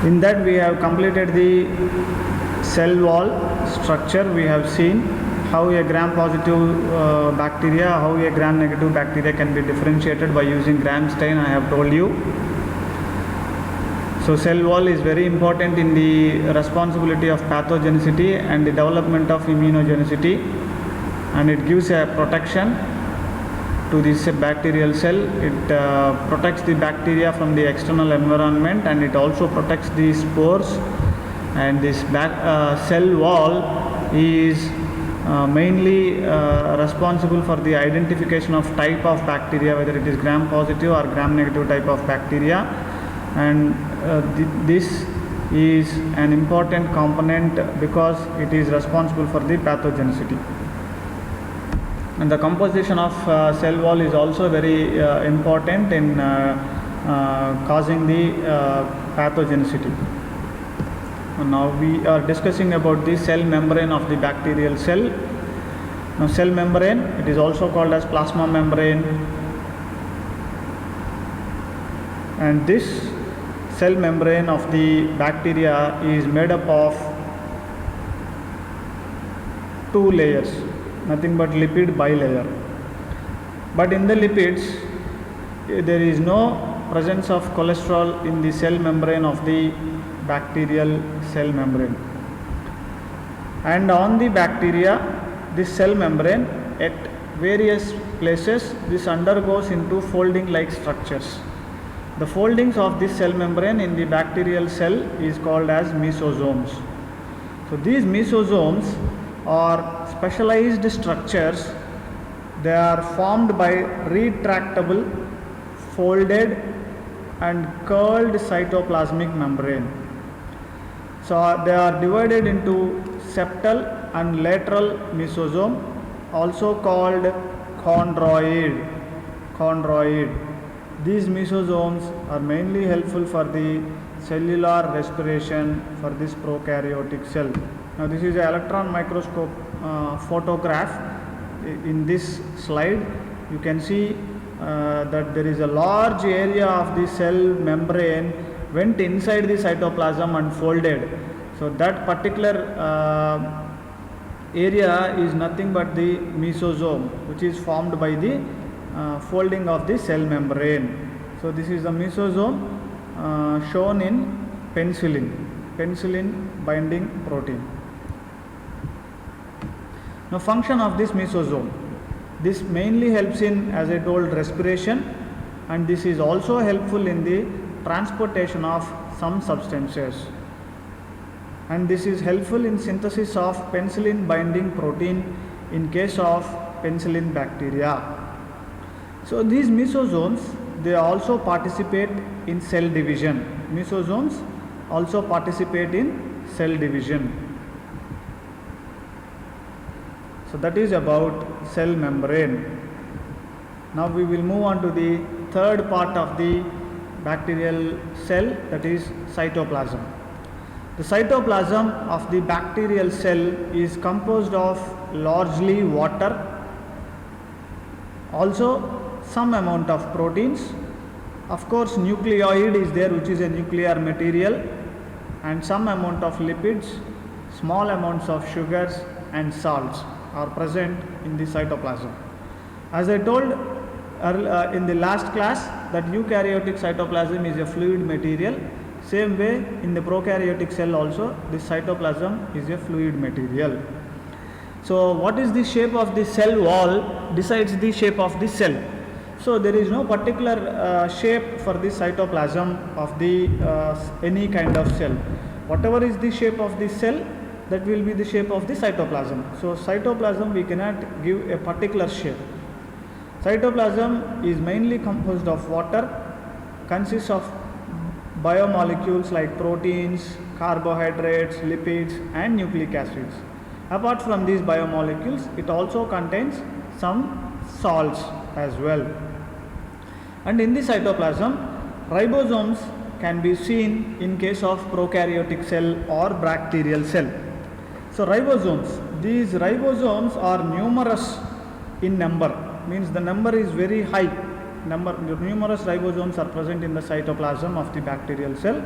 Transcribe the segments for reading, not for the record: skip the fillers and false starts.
In that we have completed the cell wall structure. We have seen how a gram-positive bacteria, how a gram-negative bacteria can be differentiated by using Gram stain. I have told you. So cell wall is very important in the responsibility of pathogenicity and the development of immunogenicity, and it gives a protection to this bacterial cell. It protects the bacteria from the external environment, and it also protects the spores. And this cell wall is mainly responsible for the identification of type of bacteria, whether it is gram-positive or gram-negative type of bacteria. And this is an important component because it is responsible for the pathogenicity. And the composition of cell wall is also very important in causing the pathogenicity. And now we are discussing about the cell membrane of the bacterial cell. Now cell membrane, it is also called as plasma membrane, and this cell membrane of the bacteria is made up of two layers, nothing but lipid bilayer. But in the lipids, there is no presence of cholesterol in the cell membrane of the bacterial cell membrane. And on the bacteria, this cell membrane at various places, this undergoes into folding like structures. The foldings of this cell membrane in the bacterial cell is called as mesosomes. So these mesosomes are specialized structures. They are formed by retractable, folded and curled cytoplasmic membrane. So they are divided into septal and lateral mesosome, also called chondroid. These mesosomes are mainly helpful for the cellular respiration for this prokaryotic cell. Now this is an electron microscope photograph. In this slide you can see that there is a large area of the cell membrane went inside the cytoplasm and folded. So that particular area is nothing but the mesosome, which is formed by the folding of the cell membrane. So this is the mesosome shown in penicillin binding protein. Now function of this mesosome. This mainly helps in, as I told, respiration, and this is also helpful in the transportation of some substances. And this is helpful in synthesis of penicillin binding protein in case of penicillin bacteria. So these mesosomes, they also participate in cell division. Mesosomes also participate in cell division. So that is about cell membrane. Now we will move on to the third part of the bacterial cell, that is cytoplasm. The cytoplasm of the bacterial cell is composed of largely water, also some amount of proteins. Of course, nucleoid is there, which is a nuclear material, and some amount of lipids, small amounts of sugars and salts are present in the cytoplasm. As I told in the last class, that eukaryotic cytoplasm is a fluid material. Same way in the prokaryotic cell also, this cytoplasm is a fluid material. So what is the shape of the cell wall decides the shape of the cell. So there is no particular shape for the cytoplasm of the any kind of cell. Whatever is the shape of the cell, that will be the shape of the cytoplasm. So cytoplasm we cannot give a particular shape. Cytoplasm is mainly composed of water, consists of biomolecules like proteins, carbohydrates, lipids and nucleic acids. Apart from these biomolecules, it also contains some salts as well. And in the cytoplasm, ribosomes can be seen in case of prokaryotic cell or bacterial cell. So ribosomes, these ribosomes are numerous in number, means the number is very high. Numerous ribosomes are present in the cytoplasm of the bacterial cell,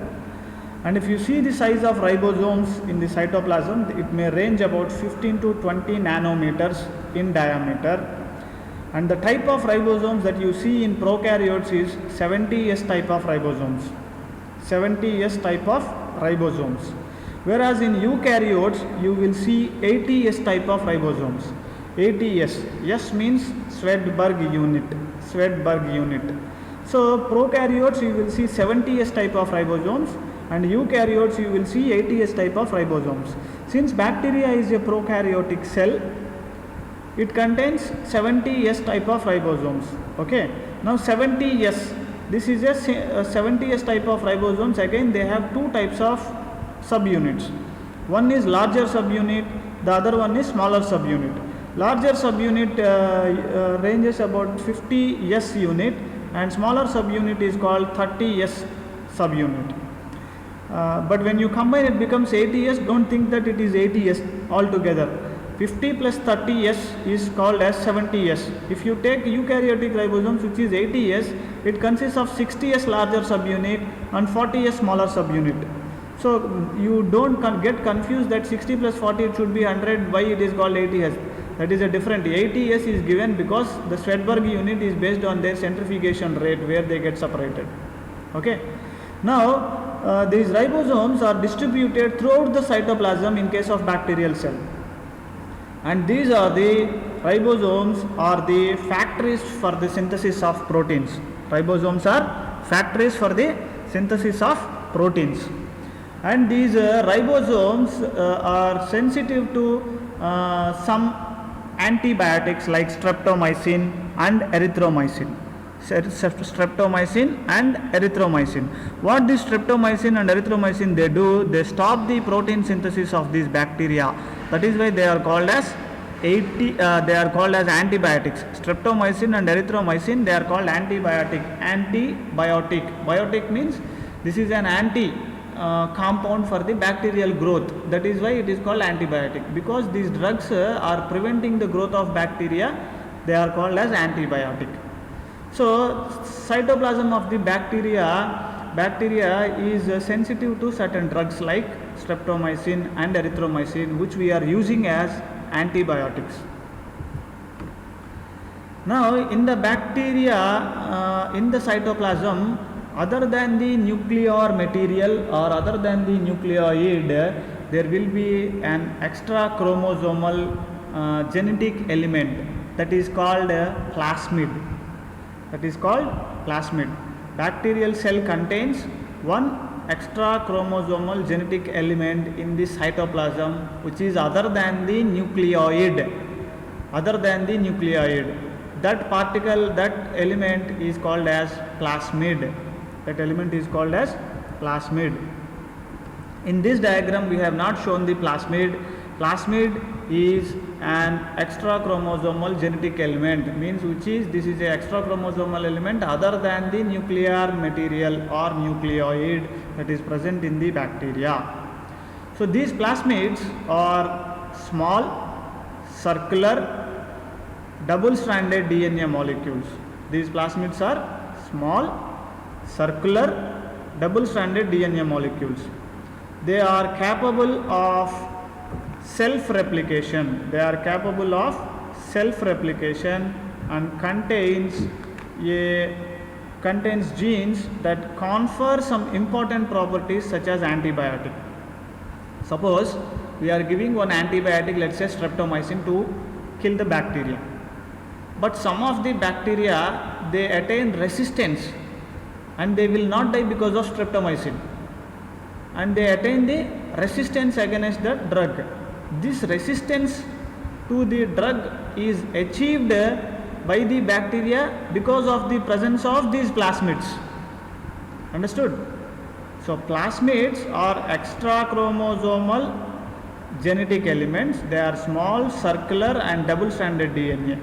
And if you see the size of ribosomes in the cytoplasm, it may range about 15 to 20 nanometers in diameter. And the type of ribosomes that you see in prokaryotes is 70S type of ribosomes. 70S type of ribosomes. Whereas in eukaryotes, you will see 80S type of ribosomes. 80S. S means Swedberg unit. Swedberg unit. So prokaryotes, you will see 70S type of ribosomes, and eukaryotes, you will see 80S type of ribosomes. Since bacteria is a prokaryotic cell, it contains 70S type of ribosomes. Okay. Now 70S, this is a 70S type of ribosomes. Again, they have two types of subunits. One is larger subunit, the other one is smaller subunit. Larger subunit ranges about 50S unit, and smaller subunit is called 30S subunit. But when you combine, it becomes 80S. Don't think that it is 80S altogether. 50 plus 30S is called as 70S. If you take eukaryotic ribosomes, which is 80S, it consists of 60S larger subunit and 40S smaller subunit. So you don't get confused that 60 plus 40 it should be 100. Why it is called 80S? That is a different. 80S is given because the Swedberg unit is based on their centrifugation rate where they get separated. Okay. Now these ribosomes are distributed throughout the cytoplasm in case of bacterial cell. And these are the ribosomes are the factories for the synthesis of proteins. Ribosomes are factories for the synthesis of proteins. And these ribosomes are sensitive to some antibiotics like streptomycin and erythromycin. Streptomycin and erythromycin. What this streptomycin and erythromycin they do? They stop the protein synthesis of these bacteria. That is why they are called as antibiotics. Streptomycin and erythromycin, they are called antibiotic. Biotic means this is an anti compound for the bacterial growth. That is why it is called antibiotic. Because these drugs are preventing the growth of bacteria, they are called as antibiotic. So cytoplasm of the bacteria is sensitive to certain drugs like streptomycin and erythromycin, which we are using as antibiotics. Now in the bacteria, in the cytoplasm, other than the nuclear material or other than the nucleoid, there will be an extra chromosomal genetic element that is called plasmid. That is called plasmid. Bacterial cell contains one extra chromosomal genetic element in the cytoplasm, which is other than the nucleoid. That particle, that element is called as plasmid. In this diagram, we have not shown the plasmid. Plasmid is an extra chromosomal genetic element, means this is a extra chromosomal element other than the nuclear material or nucleoid that is present in the bacteria. So these plasmids are small, circular, double-stranded DNA molecules. These plasmids are small, circular, double-stranded DNA molecules. They are capable of self-replication. And contains genes that confer some important properties such as antibiotic. Suppose we are giving one antibiotic, let's say streptomycin, to kill the bacteria. But some of the bacteria, they attain resistance and they will not die because of streptomycin. And they attain the resistance against the drug. This resistance to the drug is achieved by the bacteria because of the presence of these plasmids. Understood? So plasmids are extra chromosomal genetic elements. They are small, circular and double-stranded DNA.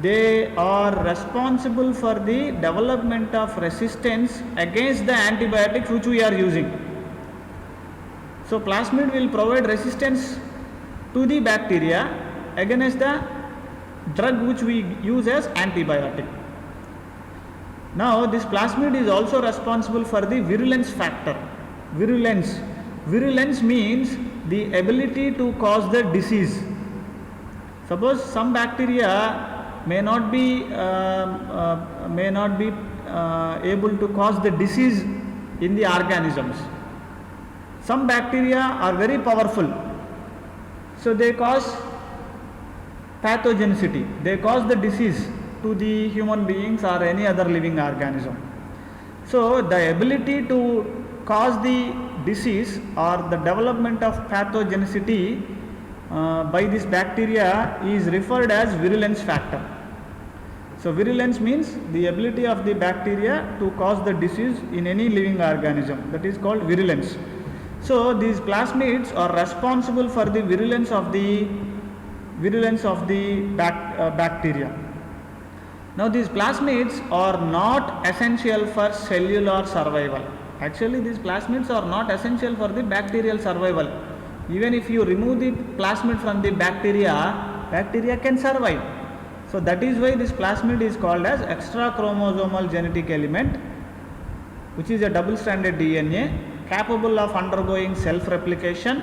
They are responsible for the development of resistance against the antibiotics which we are using. So plasmid will provide resistance to the bacteria against the drug which we use as antibiotic. Now this plasmid is also responsible for the virulence factor. Virulence. Virulence means the ability to cause the disease. Suppose some bacteria may not be able to cause the disease in the organisms. Some bacteria are very powerful, so they cause pathogenicity, they cause the disease to the human beings or any other living organism. So the ability to cause the disease or the development of pathogenicity by this bacteria is referred as virulence factor. So virulence means the ability of the bacteria to cause the disease in any living organism, that is called virulence. So these plasmids are responsible for the virulence of the bacteria. Now these plasmids are not essential for cellular survival. Actually these plasmids are not essential for the bacterial survival. Even if you remove the plasmid from the bacteria can survive. So that is why this plasmid is called as extra chromosomal genetic element, which is a double stranded DNA capable of undergoing self replication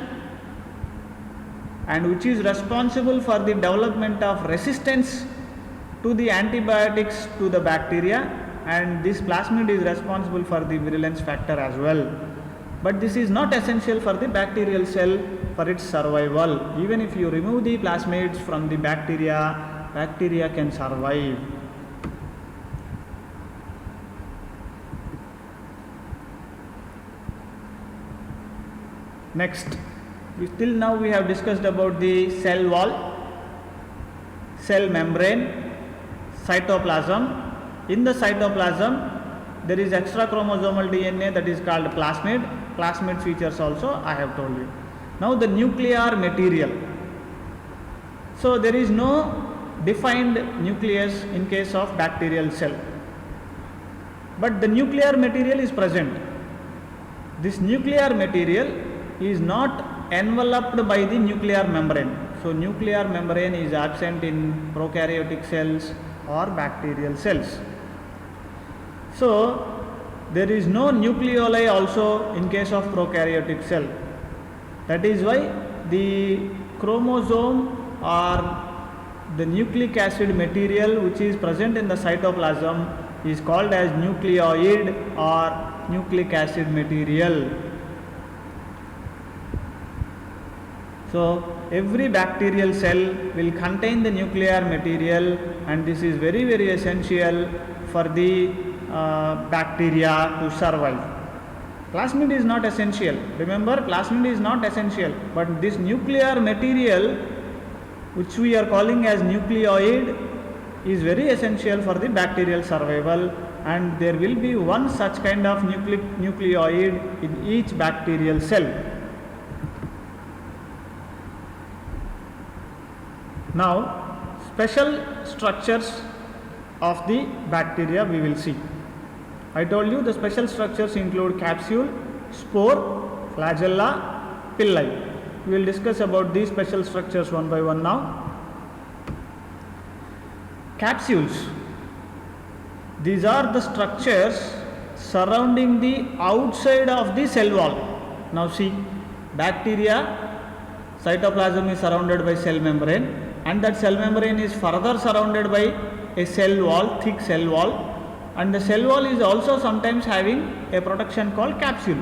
and which is responsible for the development of resistance to the antibiotics to the bacteria, and this plasmid is responsible for the virulence factor as well. But this is not essential for the bacterial cell for its survival. Even if you remove the plasmids from the bacteria can survive. Next, till now we have discussed about the cell wall, cell membrane, cytoplasm. In the cytoplasm there is extra chromosomal DNA that is called plasmid. Plasmid features also I have told you. Now the nuclear material. So there is no defined nucleus in case of bacterial cell, but the nuclear material is present. This nuclear material is not enveloped by the nuclear membrane. So nuclear membrane is absent in prokaryotic cells or bacterial cells. So there is no nucleoli also in case of prokaryotic cell. That is why the chromosome or the nucleic acid material which is present in the cytoplasm is called as nucleoid or nucleic acid material. So every bacterial cell will contain the nuclear material, and this is very essential for the bacteria to survive. Plasmid is not essential. Remember, plasmid is not essential, but this nuclear material which we are calling as nucleoid is very essential for the bacterial survival, and there will be one such kind of nucleoid in each bacterial cell. Now, special structures of the bacteria we will see. I told you the special structures include capsule, spore, flagella, pili. We will discuss about these special structures one by one now. Capsules. These are the structures surrounding the outside of the cell wall. Now see, bacteria, cytoplasm is surrounded by cell membrane, and that cell membrane is further surrounded by a cell wall, thick cell wall, and the cell wall is also sometimes having a protection called capsule.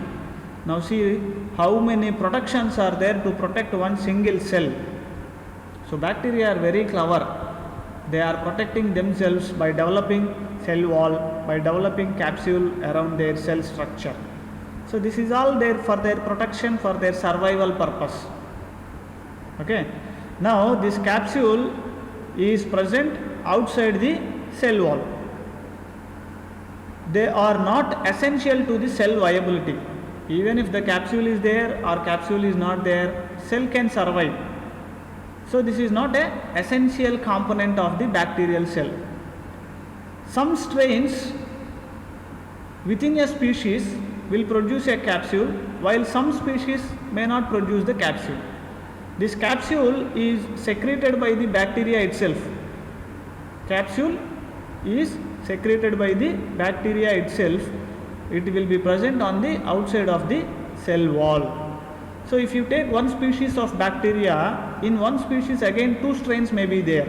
Now see how many protections are there to protect one single cell. So bacteria are very clever. They are protecting themselves by developing cell wall, by developing capsule around their cell structure. So this is all there for their protection, for their survival purpose. Okay. Now this capsule is present outside the cell wall. They are not essential to the cell viability. Even if the capsule is there or capsule is not there, cell can survive. So this is not an essential component of the bacterial cell. Some strains within a species will produce a capsule, while some species may not produce the capsule. This capsule is secreted by the bacteria itself. Capsule is secreted by the bacteria itself. It will be present on the outside of the cell wall. So if you take one species of bacteria, in one species again two strains may be there.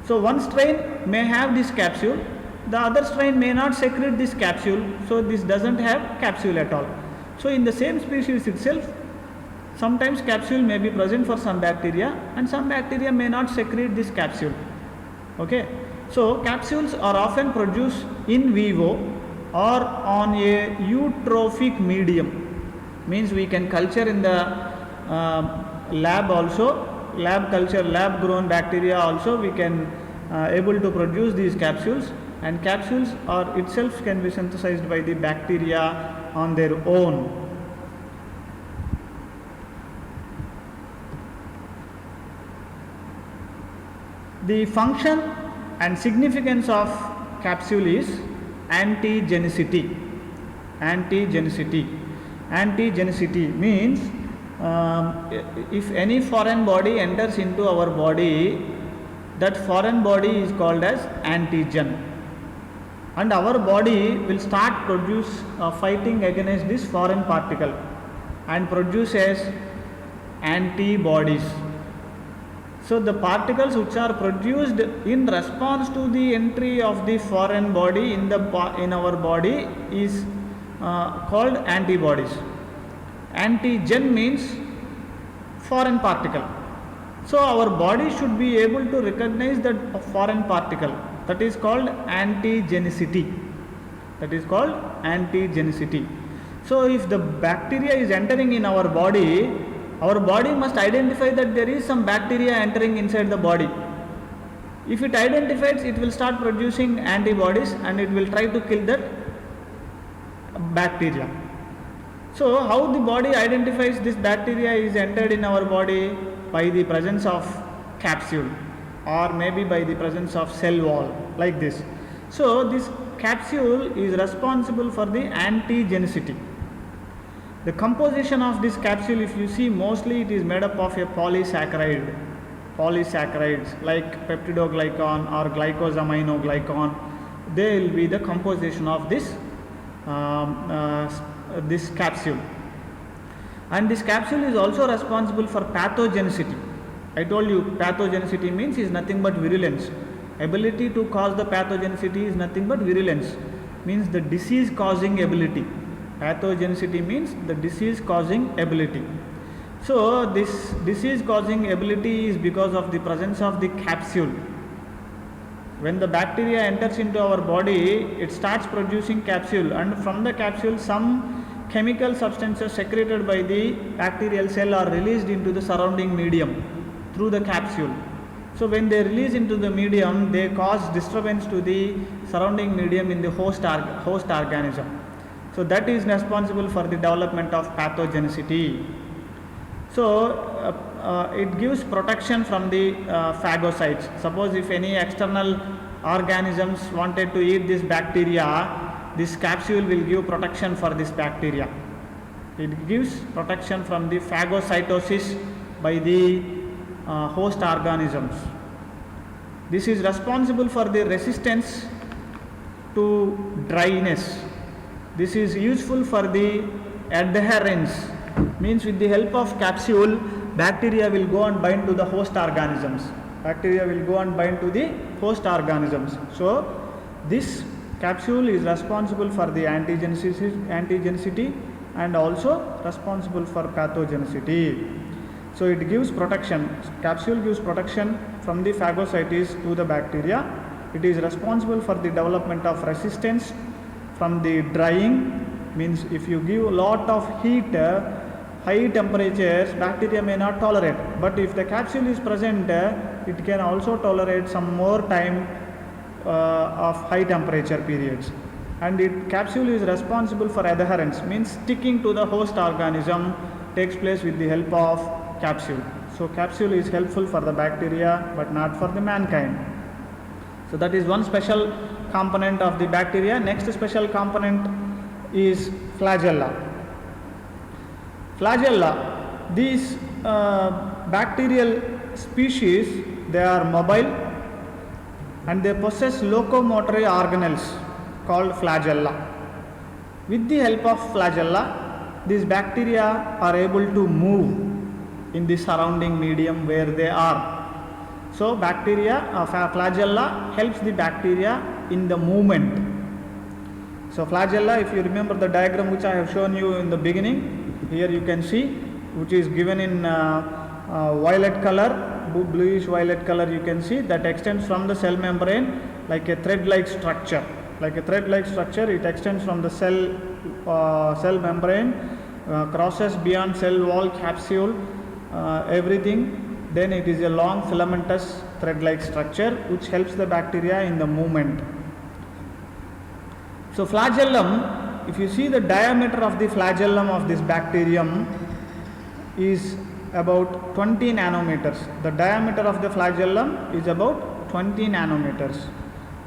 So one strain may have this capsule, the other strain may not secrete this capsule, so this doesn't have capsule at all. So in the same species itself, sometimes capsule may be present for some bacteria and some bacteria may not secrete this capsule. Okay, so capsules are often produced in vivo or on a eutrophic medium, means we can culture in the lab also, lab culture, lab grown bacteria also we can able to produce these capsules, and capsules are itself can be synthesized by the bacteria on their own. The function and significance of capsule is antigenicity. Antigenicity means if any foreign body enters into our body, that foreign body is called as antigen, and our body will start fighting against this foreign particle and produces antibodies. So the particles which are produced in response to the entry of the foreign body in our body is called antibodies. Antigen means foreign particle. So our body should be able to recognize that foreign particle. That is called antigenicity. So if the bacteria is entering in our body must identify that there is some bacteria entering inside the body. If it identifies, it will start producing antibodies and it will try to kill that bacteria. So how the body identifies this bacteria is entered in our body? By the presence of capsule or maybe by the presence of cell wall, like this. So this capsule is responsible for the antigenicity. The composition of this capsule, if you see, mostly it is made up of a polysaccharides like peptidoglycan or glycosaminoglycan. They will be the composition of this this capsule. And this capsule is also responsible for pathogenicity. I told you pathogenicity means is nothing but virulence. Ability to cause the pathogenicity is nothing but virulence, means the disease causing ability. Pathogenicity means the disease causing ability. So this disease causing ability is because of the presence of the capsule. When the bacteria enters into our body, it starts producing capsule, and from the capsule some chemical substances secreted by the bacterial cell are released into the surrounding medium through the capsule. So when they release into the medium, they cause disturbance to the surrounding medium in the host organism. So that is responsible for the development of pathogenicity. So it gives protection from the phagocytes. Suppose if any external organisms wanted to eat this bacteria, this capsule will give protection for this bacteria. It gives protection from the phagocytosis by the host organisms. This is responsible for the resistance to dryness. This is useful for the adherence, means with the help of capsule, bacteria will go and bind to the host organisms. So this capsule is responsible for the antigenicity and also responsible for pathogenicity. So it gives protection. Capsule gives protection from the phagocytes to the bacteria. It is responsible for the development of resistance from the drying, means if you give a lot of heat, high temperatures, bacteria may not tolerate. But if the capsule is present, it can also tolerate some more time of high temperature periods. And the capsule is responsible for adherence, means sticking to the host organism takes place with the help of capsule. So capsule is helpful for the bacteria but not for the mankind. So that is one special component of the bacteria. Next special component is flagella. These bacterial species, they are mobile and they possess locomotory organelles called flagella. With the help of flagella, these bacteria are able to move in the surrounding medium where they are. So bacteria, flagella helps the bacteria in the movement. So flagella, if you remember the diagram which I have shown you in the beginning, here you can see, which is given in violet color, bluish violet color, you can see that extends from the cell membrane like a thread-like structure. Like a thread-like structure, it extends from the cell membrane, crosses beyond cell wall, capsule, everything. Then it is a long filamentous thread-like structure which helps the bacteria in the movement. So flagellum, if you see the diameter of the flagellum of this bacterium is about 20 nanometers. The diameter of the flagellum is about 20 nanometers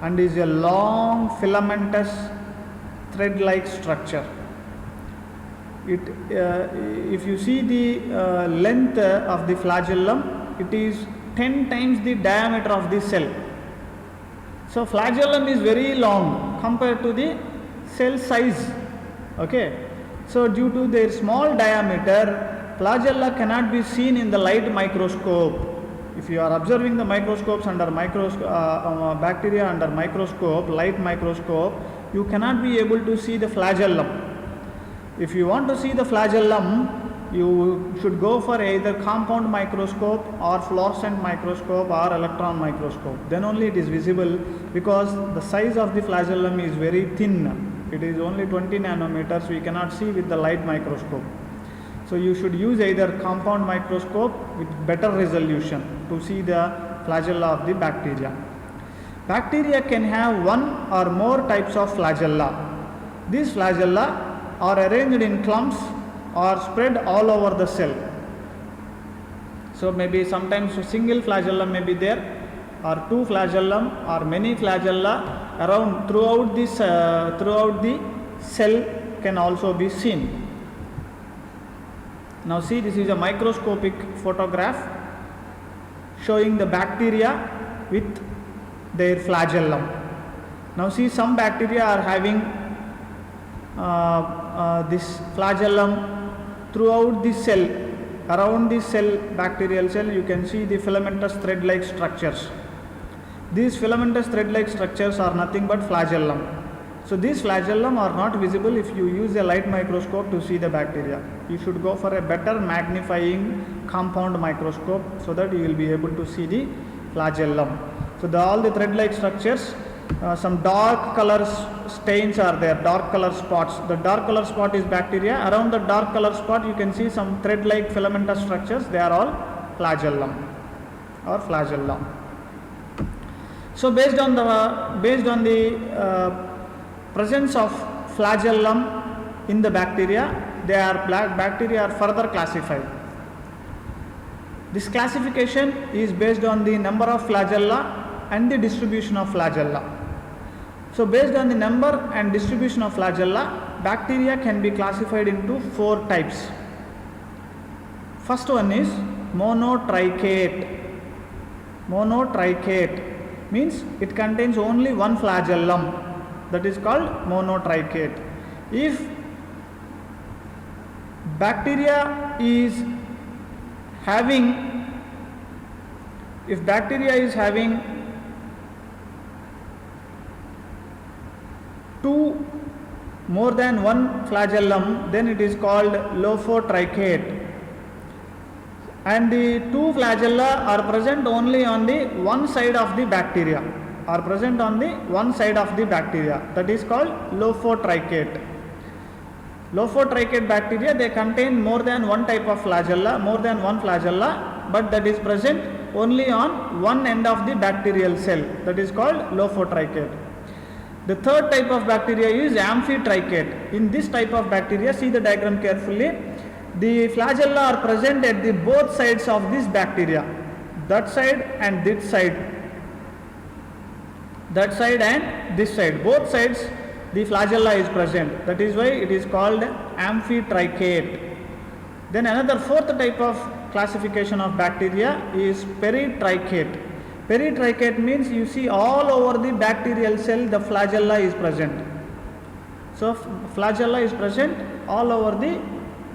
and is a long filamentous thread-like structure. If you see the length of the flagellum, it is 10 times the diameter of the cell. So flagellum is very long compared to the cell size. Okay. So due to their small diameter, flagella cannot be seen in the light microscope. If you are observing the microscopes under bacteria under microscope, light microscope, you cannot be able to see the flagellum. If you want to see the flagellum, you should go for either compound microscope or fluorescent microscope or electron microscope. Then only it is visible, because the size of the flagellum is very thin. It is only 20 nanometers. We cannot see with the light microscope. So you should use either compound microscope with better resolution to see the flagella of the bacteria. Bacteria can have one or more types of flagella. These flagella are arranged in clumps or spread all over the cell. So maybe sometimes a single flagellum may be there, or two flagellum, or many flagella around throughout the cell can also be seen. Now see, this is a microscopic photograph showing the bacteria with their flagellum. Now see, some bacteria are having this flagellum throughout the cell. Around the cell, bacterial cell, you can see the filamentous thread-like structures. These filamentous thread-like structures are nothing but flagellum. So these flagellum are not visible if you use a light microscope to see the bacteria. You should go for a better magnifying compound microscope so that you will be able to see the flagellum. So all the thread-like structures, some dark color stains are there, dark color spots. The dark color spot is bacteria. Around the dark color spot you can see some thread-like filamentous structures. They are all flagellum or flagella. So based on the presence of flagellum in the bacteria, bacteria are further classified. This classification is based on the number of flagella and the distribution of flagella. So based on the number and distribution of flagella, bacteria can be classified into 4 types. First one is monotrichate. Monotrichate means it contains only one flagellum. That is called monotrichate. If bacteria is having more than one flagellum, then it is called lophotrichate. And the 2 flagella are present only on the one side of the bacteria. That is called lophotrichate. Lophotrichate bacteria, they contain more than one type of flagella, but that is present only on one end of the bacterial cell. That is called lophotrichate. The third type of bacteria is amphitrichate. In this type of bacteria, see the diagram carefully. The flagella are present at the both sides of this bacteria. That side and this side. That side and this side. Both sides the flagella is present. That is why it is called amphitrichate. Then another 4th type of classification of bacteria is peritrichate. Peritrichate means you see all over the bacterial cell the flagella is present. So flagella is present all over the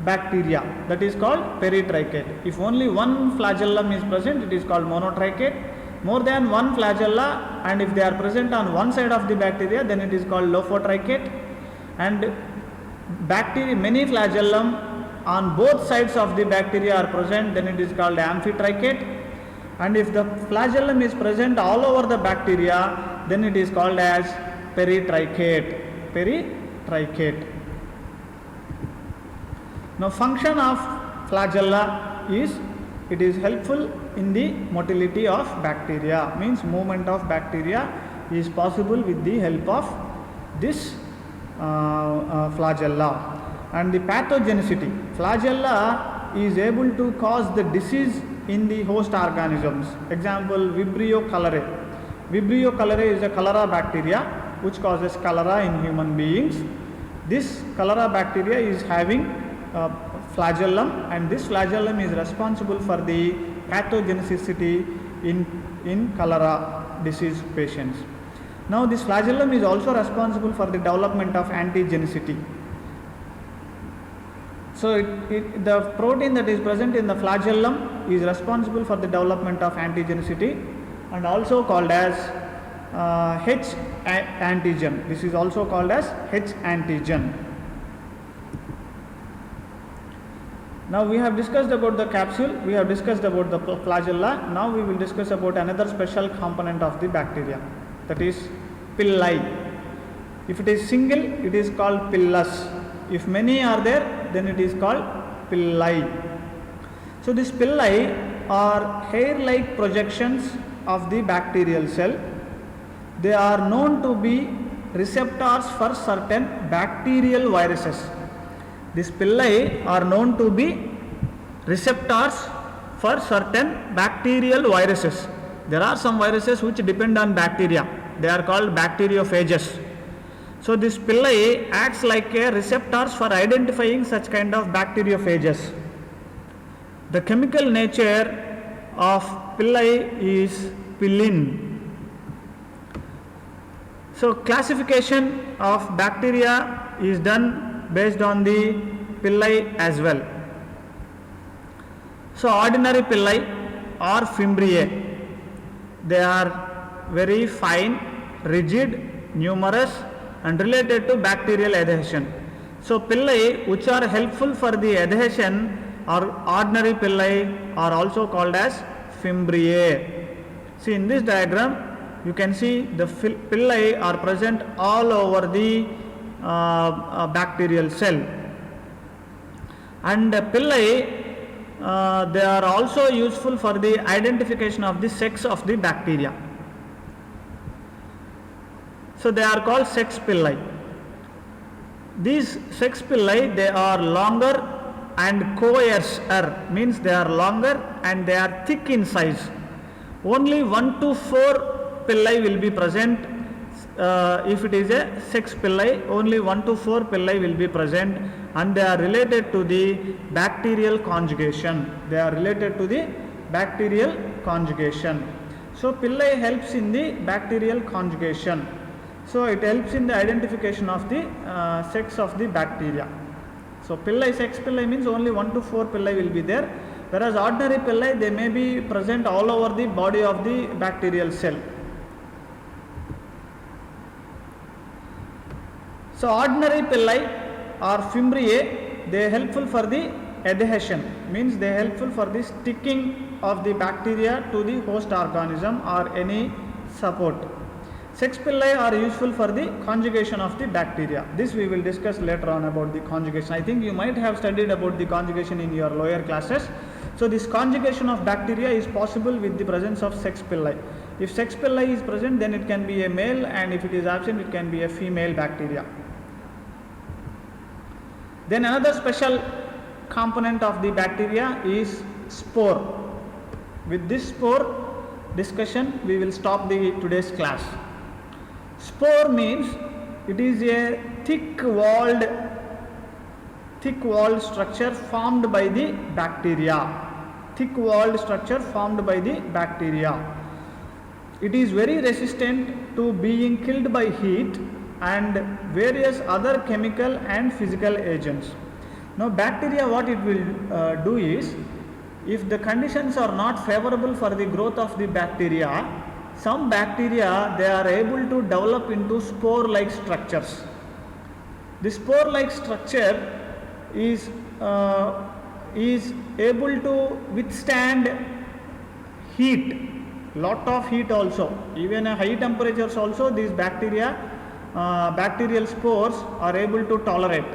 bacteria, that is called peritrichate. If only one flagellum is present, it is called monotrichate. More than one flagella, and if they are present on one side of the bacteria, then it is called lophotrichate. And bacteria, many flagellum on both sides of the bacteria are present, then it is called amphitrichate. And if the flagellum is present all over the bacteria, then it is called as peritrichate. Peritrichate. Now, function of flagella is, it is helpful in the motility of bacteria, means movement of bacteria is possible with the help of this flagella. And the pathogenicity, flagella is able to cause the disease in the host organisms. Example, Vibrio cholerae. Vibrio cholerae is a cholera bacteria which causes cholera in human beings. This cholera bacteria is having flagellum, and this flagellum is responsible for the pathogenicity in cholera disease patients. Now, this flagellum is also responsible for the development of antigenicity. So, the protein that is present in the flagellum is responsible for the development of antigenicity, and also called as H antigen. This is also called as H antigen. Now, we have discussed about the capsule, we have discussed about the flagella. Now, we will discuss about another special component of the bacteria, that is pili. If it is single, it is called pillus. If many are there, then it is called pili. So, these pili are hair-like projections of the bacterial cell. They are known to be receptors for certain bacterial viruses. These pili are known to be receptors for certain bacterial viruses. There are some viruses which depend on bacteria. They are called bacteriophages. So, this pili acts like a receptors for identifying such kind of bacteriophages. The chemical nature of pili is pillin. So, classification of bacteria is done based on the pili as well. So, ordinary pili or fimbriae, they are very fine, rigid, numerous, and related to bacterial adhesion. So, pili which are helpful for the adhesion or ordinary pili are also called as fimbriae. See, in this diagram you can see the pili are present all over the bacterial cell, and pili they are also useful for the identification of the sex of the bacteria. So, they are called sex pili. These sex pili, they are longer and coarser, means they are longer and they are thick in size. Only 1 to 4 pili will be present. If it is a sex pili, only 1 to 4 pili will be present, and they are related to the bacterial conjugation. They are related to the bacterial conjugation. So, pili helps in the bacterial conjugation. So, it helps in the identification of the sex of the bacteria. So, pili, sex pili means only 1 to 4 pili will be there, whereas ordinary pili, they may be present all over the body of the bacterial cell. So, ordinary pili or fimbriae, they are helpful for the adhesion, means they are helpful for the sticking of the bacteria to the host organism or any support. Sex pili are useful for the conjugation of the bacteria. This we will discuss later on about the conjugation. I think you might have studied about the conjugation in your lower classes. So, this conjugation of bacteria is possible with the presence of sex pili. If sex pili is present, then it can be a male, and if it is absent, it can be a female bacteria. Then another special component of the bacteria is spore. With this spore discussion, we will stop the today's class. Spore means it is a thick walled structure formed by the bacteria. Thick walled structure formed by the bacteria. It is very resistant to being killed by heat and various other chemical and physical agents. Now bacteria, what it will do is, if the conditions are not favorable for the growth of the bacteria, some bacteria, they are able to develop into spore like structures. The spore like structure is able to withstand heat, lot of heat also, even at high temperatures also these bacteria, bacterial spores are able to tolerate.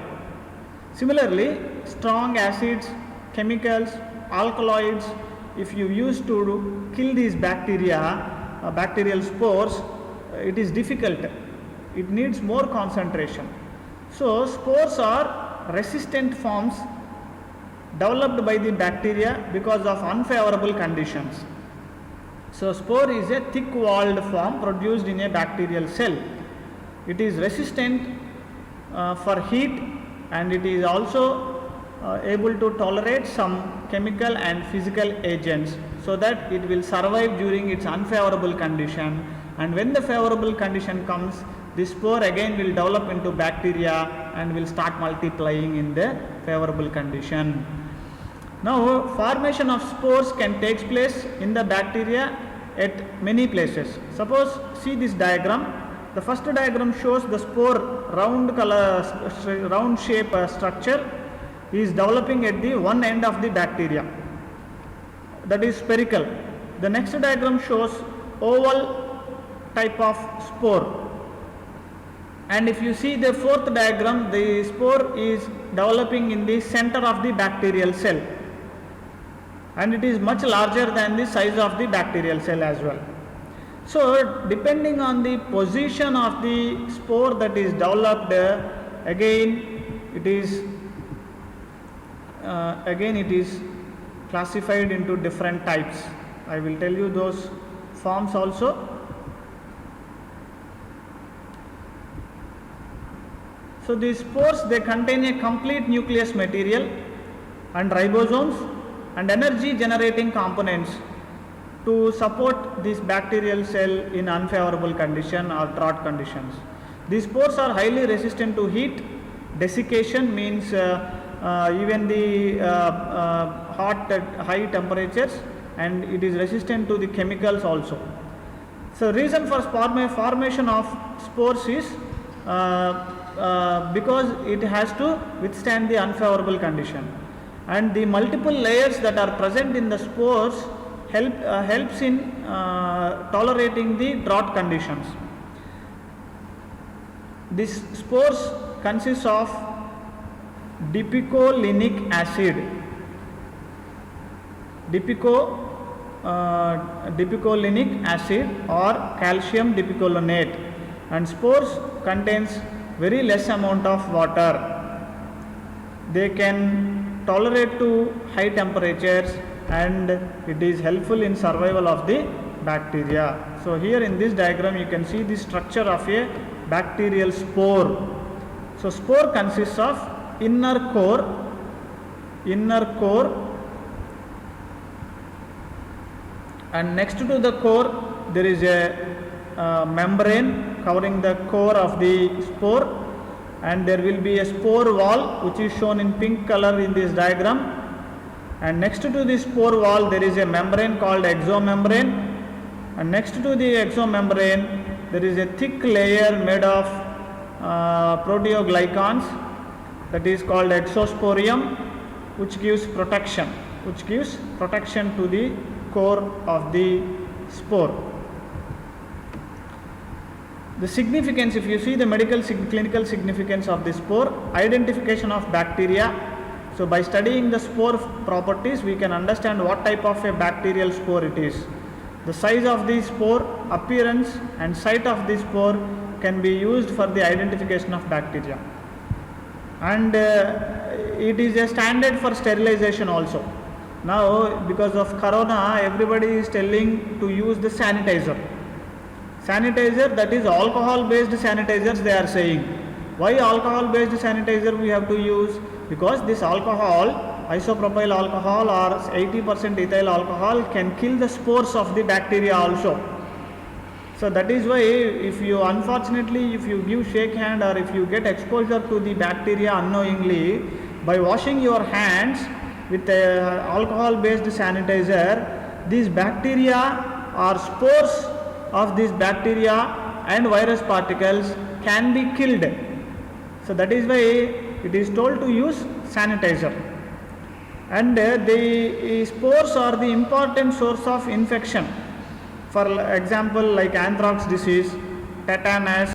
Similarly, strong acids, chemicals, alkaloids, if you use to kill these bacteria, bacterial spores, it is difficult. It needs more concentration. So spores are resistant forms developed by the bacteria because of unfavorable conditions. So spore is a thick walled form produced in a bacterial cell. It is resistant for heat, and it is also able to tolerate some chemical and physical agents, so that it will survive during its unfavorable condition, and when the favorable condition comes, the spore again will develop into bacteria and will start multiplying in the favorable condition. Now formation of spores can take place in the bacteria at many places. Suppose see this diagram. The first diagram shows the spore round shape structure is developing at the one end of the bacteria, that is spherical. The next diagram shows oval type of spore, and if you see the fourth diagram, the spore is developing in the center of the bacterial cell, and it is much larger than the size of the bacterial cell as well. So depending on the position of the spore that is developed, again it is classified into different types. I will tell you those forms also. So these spores, they contain a complete nucleus material and ribosomes and energy generating components to support this bacterial cell in unfavorable condition or drought conditions. These spores are highly resistant to heat. Desiccation means even the high temperatures, and it is resistant to the chemicals also. So reason for formation of spores is because it has to withstand the unfavorable condition, and the multiple layers that are present in the spores helps in tolerating the drought conditions. This spores consists of dipicolinic acid, dipicolinic acid or calcium dipicolonate, and spores contains very less amount of water. They can tolerate to high temperatures, and it is helpful in survival of the bacteria. So here in this diagram you can see the structure of a bacterial spore. So spore consists of inner core, and next to the core there is a membrane covering the core of the spore, and there will be a spore wall which is shown in pink color in this diagram, and next to the spore wall there is a membrane called exomembrane, and next to the exomembrane there is a thick layer made of proteoglycans, that is called exosporium, which gives protection to the core of the spore. The significance, if you see the clinical significance of the spore, identification of bacteria. So by studying the spore properties, we can understand what type of a bacterial spore it is. The size of the spore, appearance and site of the spore can be used for the identification of bacteria. And it is a standard for sterilization also. Now because of corona, everybody is telling to use the sanitizer, that is alcohol based sanitizers they are saying. Why alcohol based sanitizer we have to use? Because this alcohol, isopropyl alcohol or 80% ethyl alcohol, can kill the spores of the bacteria also. So that is why if you give shake hand or if you get exposure to the bacteria unknowingly, by washing your hands with alcohol based sanitizer, these bacteria or spores of these bacteria and virus particles can be killed. So that is why it is told to use sanitizer. And the spores are the important source of infection. For example, like anthrax disease, tetanus,